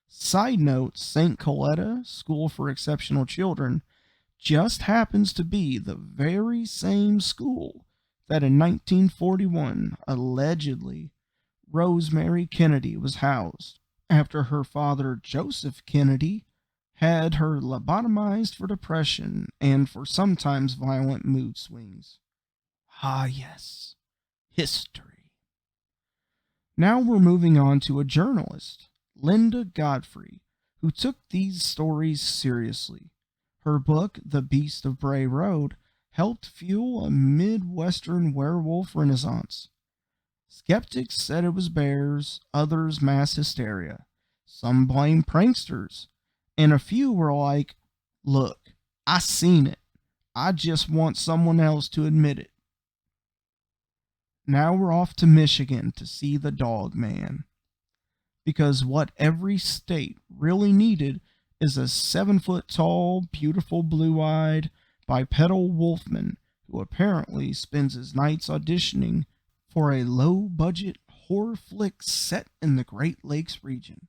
Side note, St. Coletta School for Exceptional Children just happens to be the very same school that in 1941, allegedly, Rosemary Kennedy was housed after her father, Joseph Kennedy, had her lobotomized for depression and for sometimes violent mood swings. Ah, yes, history. Now we're moving on to a journalist, Linda Godfrey, who took these stories seriously. Her book, The Beast of Bray Road, helped fuel a Midwestern werewolf renaissance. Skeptics said it was bears, others mass hysteria. Some blamed pranksters, and a few were like, "Look, I seen it. I just want someone else to admit it." Now we're off to Michigan to see the Dog Man. Because what every state really needed is a 7-foot-tall, beautiful blue-eyed, bipedal wolfman who apparently spends his nights auditioning for a low-budget horror flick set in the Great Lakes region.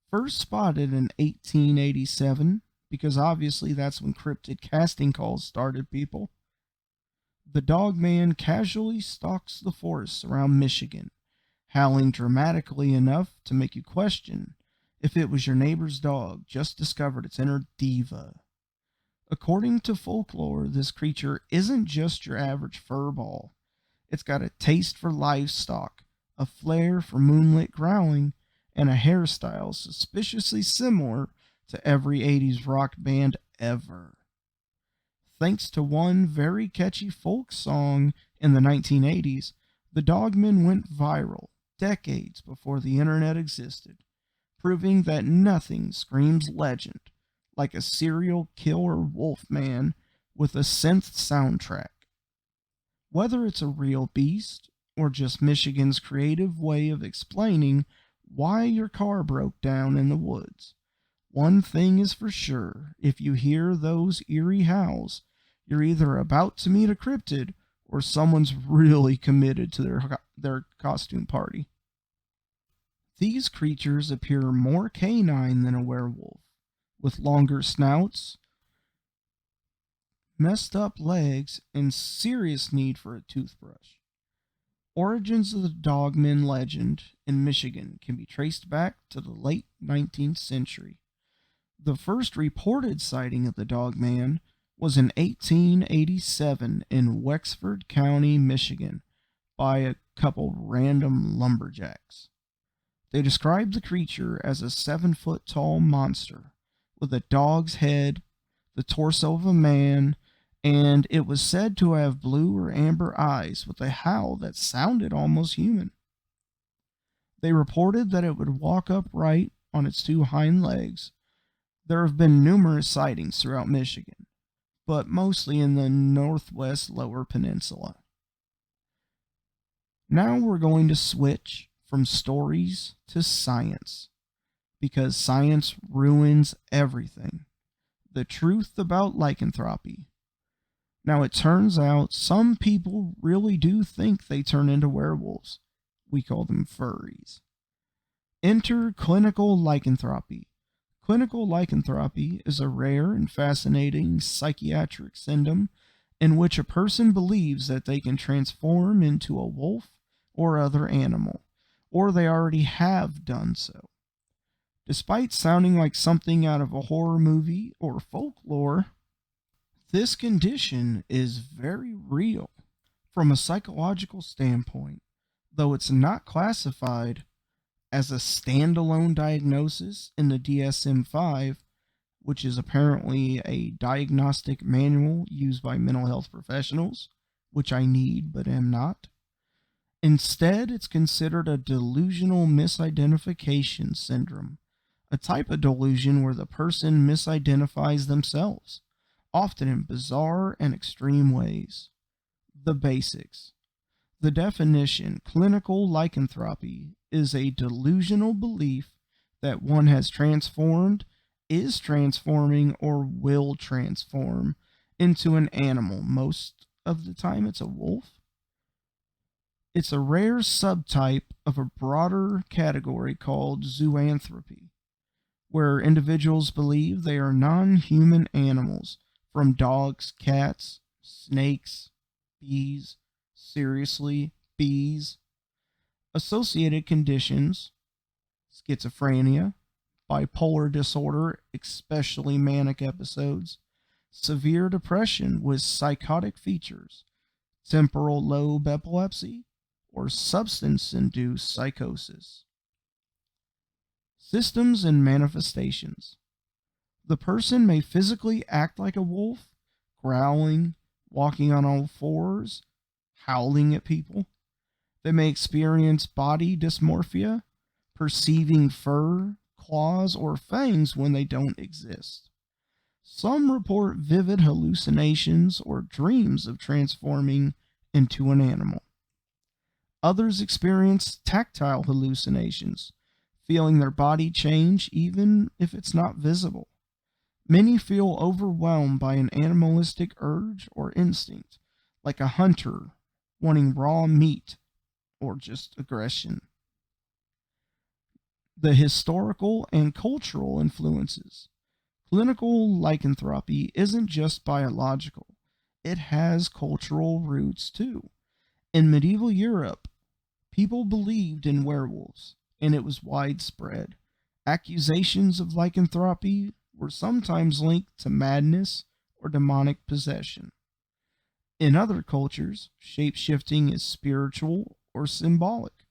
First spotted in 1887, because obviously that's when cryptid casting calls started, people. The Dog Man casually stalks the forests around Michigan, howling dramatically enough to make you question if it was your neighbor's dog just discovered its inner diva. According to folklore, this creature isn't just your average furball. It's got a taste for livestock, a flair for moonlit growling, and a hairstyle suspiciously similar to every 80s rock band ever. Thanks to one very catchy folk song in the 1980s, the Dogman went viral decades before the internet existed, proving that nothing screams legend like a serial killer wolf man with a synth soundtrack. Whether it's a real beast or just Michigan's creative way of explaining why your car broke down in the woods, one thing is for sure: if you hear those eerie howls, you're either about to meet a cryptid or someone's really committed to their costume party. These creatures appear more canine than a werewolf, with longer snouts, messed up legs, and serious need for a toothbrush. Origins of the Dogman legend in Michigan can be traced back to the late 19th century. The first reported sighting of the Dogman was in 1887 in Wexford County, Michigan, by a couple random lumberjacks. They described the creature as a 7-foot-tall monster with a dog's head, the torso of a man, and it was said to have blue or amber eyes with a howl that sounded almost human. They reported that it would walk upright on its 2 hind legs. There have been numerous sightings throughout Michigan, but mostly in the northwest lower peninsula. Now we're going to switch from stories to science, because science ruins everything. The truth about lycanthropy. Now, it turns out some people really do think they turn into werewolves. We call them furries. Enter clinical lycanthropy. Clinical lycanthropy is a rare and fascinating psychiatric syndrome in which a person believes that they can transform into a wolf or other animal, or they already have done so. Despite sounding like something out of a horror movie or folklore, this condition is very real from a psychological standpoint, though it's not classified as a standalone diagnosis in the DSM-5, which is apparently a diagnostic manual used by mental health professionals, which I need but am not. Instead, it's considered a delusional misidentification syndrome, a type of delusion where the person misidentifies themselves, often in bizarre and extreme ways. The basics. The definition, clinical lycanthropy, is a delusional belief that one has transformed, is transforming, or will transform into an animal. Most of the time it's a wolf. It's a rare subtype of a broader category called zoanthropy, where individuals believe they are non-human animals, from dogs, cats, snakes, bees, seriously, bees. Associated conditions: schizophrenia, bipolar disorder, especially manic episodes, severe depression with psychotic features, temporal lobe epilepsy, or substance-induced psychosis. Systems and manifestations. The person may physically act like a wolf, growling, walking on all fours, howling at people. They may experience body dysmorphia, perceiving fur, claws, or fangs when they don't exist. Some report vivid hallucinations or dreams of transforming into an animal. Others experience tactile hallucinations, feeling their body change even if it's not visible. Many feel overwhelmed by an animalistic urge or instinct, like a hunter wanting raw meat or just aggression. The historical and cultural influences. Clinical lycanthropy isn't just biological, it has cultural roots too. In medieval Europe, people believed in werewolves, and it was widespread. Accusations of lycanthropy were sometimes linked to madness or demonic possession. In other cultures, shape-shifting is spiritual or symbolic.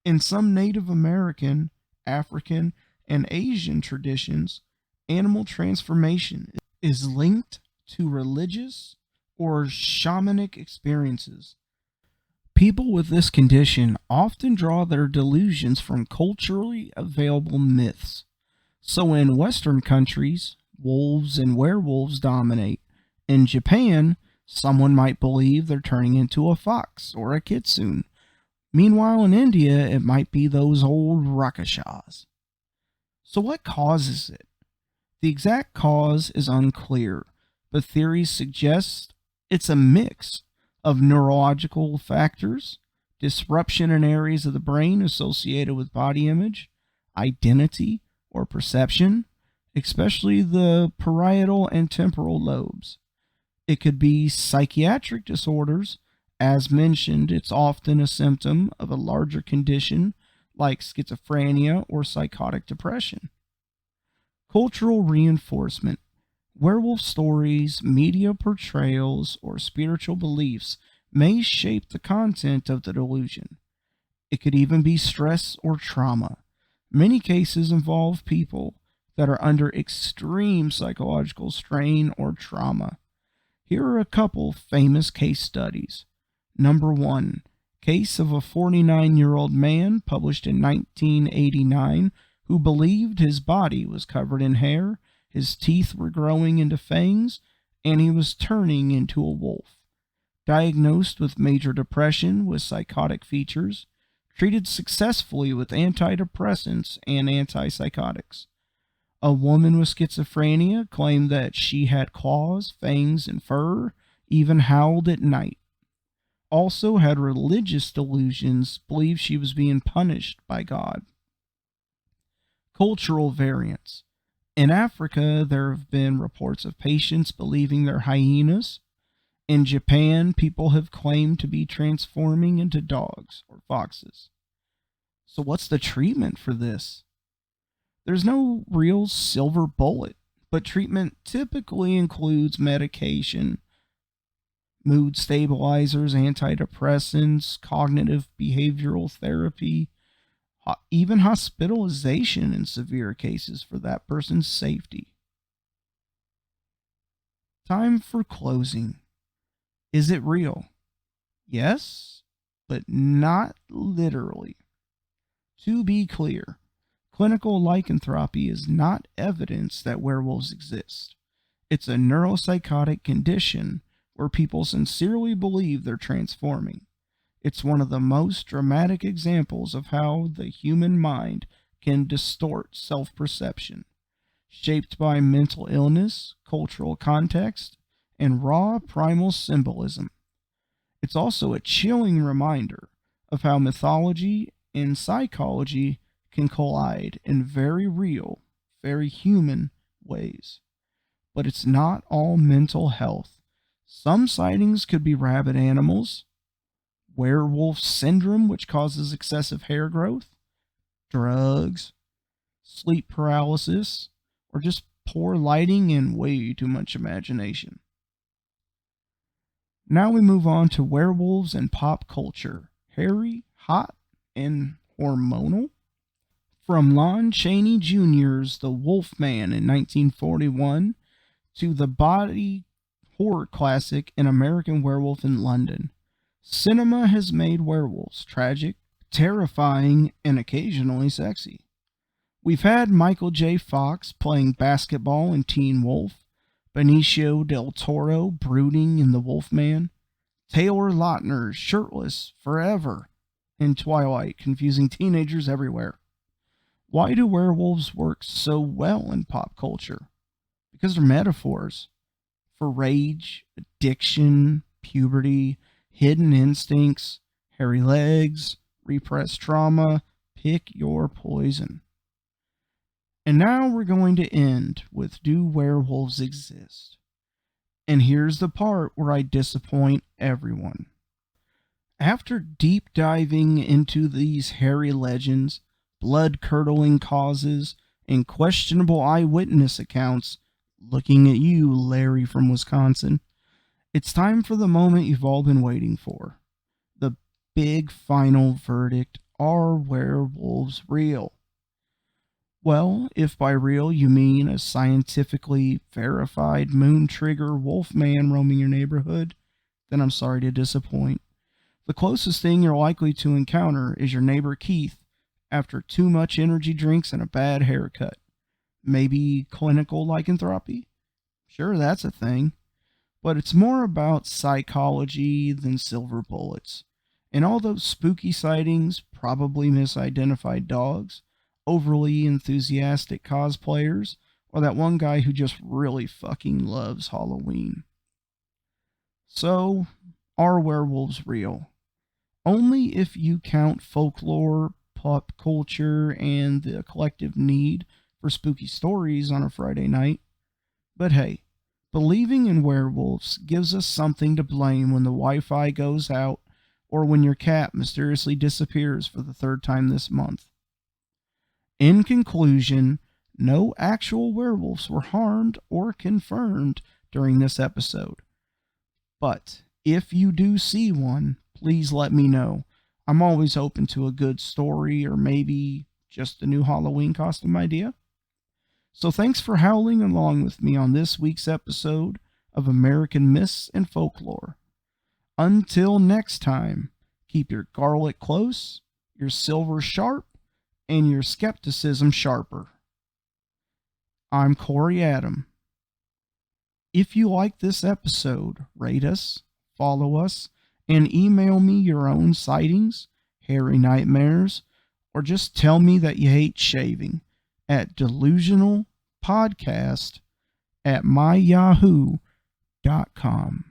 In some Native American, African, and Asian traditions, animal transformation is linked to religious or shamanic experiences. People with this condition often draw their delusions from culturally available myths. So in Western countries, wolves and werewolves dominate. In Japan, someone might believe they're turning into a fox or a kitsune. Meanwhile, in India, it might be those old rakshas. So what causes it? The exact cause is unclear, but theories suggest it's a mix of neurological factors, disruption in areas of the brain associated with body image, identity, or perception, especially the parietal and temporal lobes. It could be psychiatric disorders. As mentioned, it's often a symptom of a larger condition like schizophrenia or psychotic depression. Cultural reinforcement. Werewolf stories, media portrayals, or spiritual beliefs may shape the content of the delusion. It could even be stress or trauma. Many cases involve people that are under extreme psychological strain or trauma. Here are a couple famous case studies. Number 1, case of a 49-year-old man published in 1989 who believed his body was covered in hair, his teeth were growing into fangs, and he was turning into a wolf. Diagnosed with major depression with psychotic features, treated successfully with antidepressants and antipsychotics. A woman with schizophrenia claimed that she had claws, fangs, and fur, even howled at night. Also had religious delusions, believed she was being punished by God. Cultural variants. In Africa, there have been reports of patients believing they're hyenas. In Japan, people have claimed to be transforming into dogs or foxes. So what's the treatment for this? There's no real silver bullet, but treatment typically includes medication, mood stabilizers, antidepressants, cognitive behavioral therapy, even hospitalization in severe cases for that person's safety. Time for closing. Is it real? Yes, but not literally. To be clear, clinical lycanthropy is not evidence that werewolves exist. It's a neuropsychotic condition where people sincerely believe they're transforming. It's one of the most dramatic examples of how the human mind can distort self-perception, shaped by mental illness, cultural context, and raw primal symbolism. It's also a chilling reminder of how mythology and psychology can collide in very real, very human ways. But it's not all mental health. Some sightings could be rabid animals, werewolf syndrome, which causes excessive hair growth, drugs, sleep paralysis, or just poor lighting and way too much imagination. Now we move on to werewolves and pop culture. Hairy, hot, and hormonal? From Lon Chaney Jr.'s The Wolf Man in 1941 to the body horror classic An American Werewolf in London, cinema has made werewolves tragic, terrifying, and occasionally sexy. We've had Michael J. Fox playing basketball in Teen Wolf, Benicio del Toro brooding in The Wolfman, Taylor Lautner shirtless forever in Twilight, confusing teenagers everywhere. Why do werewolves work so well in pop culture? Because they're metaphors for rage, addiction, puberty, hidden instincts, hairy legs, repressed trauma. Pick your poison. And now we're going to end with, do werewolves exist? And here's the part where I disappoint everyone. After deep diving into these hairy legends, blood-curdling causes, and questionable eyewitness accounts, looking at you, Larry from Wisconsin, it's time for the moment you've all been waiting for. The big final verdict. Are werewolves real? Well, if by real you mean a scientifically verified moon trigger wolfman roaming your neighborhood, then I'm sorry to disappoint. The closest thing you're likely to encounter is your neighbor Keith after too much energy drinks and a bad haircut. Maybe clinical lycanthropy? Sure, that's a thing. But it's more about psychology than silver bullets. And all those spooky sightings, probably misidentified dogs, overly enthusiastic cosplayers, or that one guy who just really fucking loves Halloween. So, are werewolves real? Only if you count folklore, pop culture, and the collective need for spooky stories on a Friday night. But hey, believing in werewolves gives us something to blame when the Wi-Fi goes out or when your cat mysteriously disappears for the third time this month. In conclusion, no actual werewolves were harmed or confirmed during this episode. But if you do see one, please let me know. I'm always open to a good story or maybe just a new Halloween costume idea. So thanks for howling along with me on this week's episode of American Myths and Folklore. Until next time, keep your garlic close, your silver sharp, and your skepticism sharper. I'm Corey Adam. If you like this episode, rate us, follow us, and email me your own sightings, hairy nightmares, or just tell me that you hate shaving at delusionalpodcast@myyahoo.com.